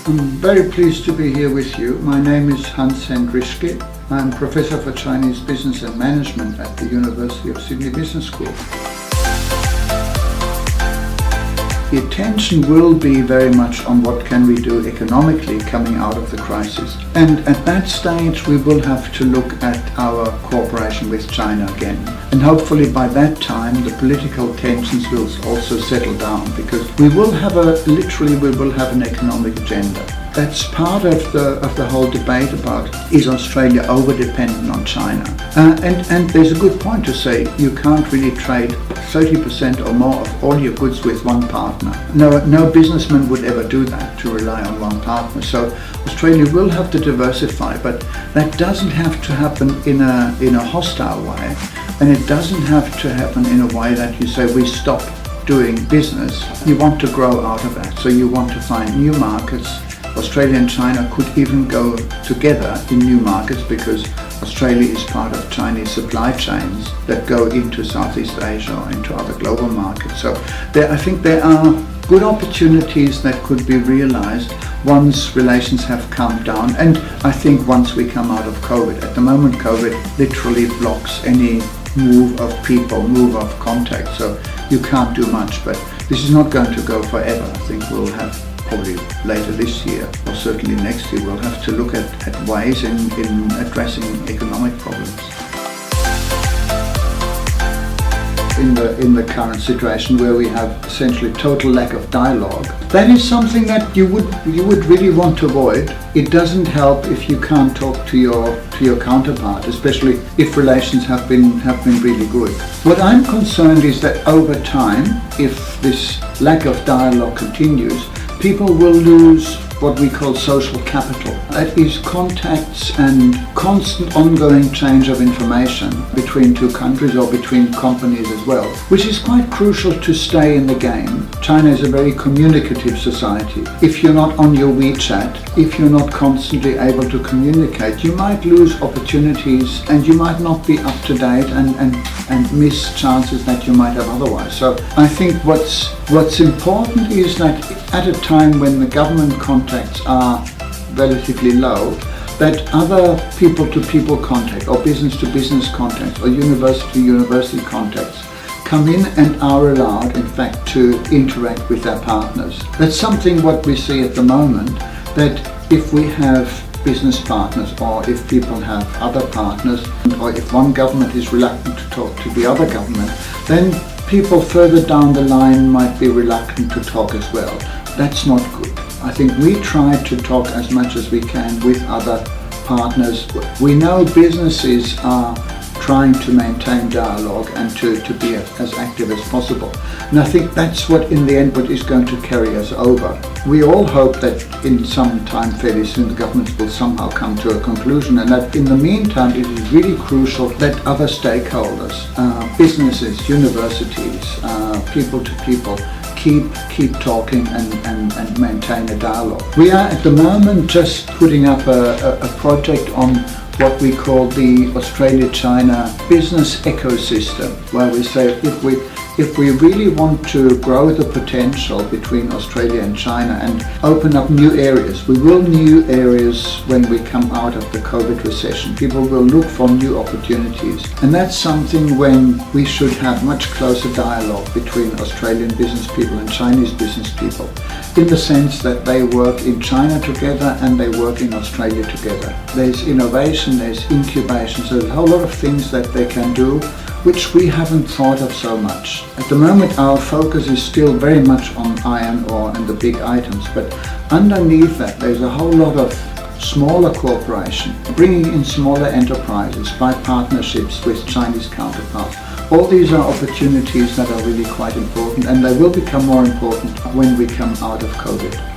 I'm very pleased to be here with you. My name is Hans Hendrischke. I'm Professor for Chinese Business and Management at the University of Sydney Business School. The attention will be very much on what can we do economically coming out of the crisis. And at that stage we will have to look at our cooperation with China again. And hopefully by that time the political tensions will also settle down, because we will have an economic agenda. That's part of the whole debate about, is Australia over-dependent on China? And there's a good point to say you can't really trade 30% or more of all your goods with one partner. No businessman would ever do that, to rely on one partner. So Australia will have to diversify, but that doesn't have to happen in a hostile way, and it doesn't have to happen in a way that you say we stop doing business. You want to grow out of that, so you want to find new markets. Australia and China could even go together in new markets, because Australia is part of Chinese supply chains that go into Southeast Asia or into other global markets. So I think there are good opportunities that could be realized once relations have calmed down, and I think once we come out of COVID. At the moment COVID literally blocks any move of people, move of contact, so you can't do much, but this is not going to go forever. I think we'll have probably later this year or certainly next year, we'll have to look at ways in addressing economic problems. In the current situation where we have essentially total lack of dialogue, that is something that you would really want to avoid. It doesn't help if you can't talk to your counterpart, especially if relations have been really good. What I'm concerned is that over time, if this lack of dialogue continues, people will lose what we call social capital. That is contacts and constant ongoing change of information between two countries or between companies as well, which is quite crucial to stay in the game. China is a very communicative society. If you're not on your WeChat, if you're not constantly able to communicate, you might lose opportunities and you might not be up to date and miss chances that you might have otherwise. So I think what's important is that at a time when the government contacts are relatively low, that other people-to-people contact or business-to-business contacts or university-to-university contacts come in and are allowed, in fact, to interact with their partners. That's something what we see at the moment, that if we have business partners, or if people have other partners, or if one government is reluctant to talk to the other government, then people further down the line might be reluctant to talk as well. That's not good. I think we try to talk as much as we can with other partners. We know businesses are trying to maintain dialogue and to be as active as possible. And I think that's what in the end what is going to carry us over. We all hope that in some time fairly soon the governments will somehow come to a conclusion, and that in the meantime it is really crucial that other stakeholders, businesses, universities, people to people, keep talking and maintain a dialogue. We are at the moment just putting up a project on what we call the Australia-China business ecosystem, where we say if we really want to grow the potential between Australia and China and open up new areas, we will new areas when we come out of the COVID recession. People will look for new opportunities, and that's something when we should have much closer dialogue between Australian business people and Chinese business people, in the sense that they work in China together and they work in Australia together. There's innovation, there's incubation, so there's a whole lot of things that they can do which we haven't thought of so much. At the moment our focus is still very much on iron ore and the big items, but underneath that there's a whole lot of smaller cooperation, bringing in smaller enterprises by partnerships with Chinese counterparts. All these are opportunities that are really quite important, and they will become more important when we come out of COVID.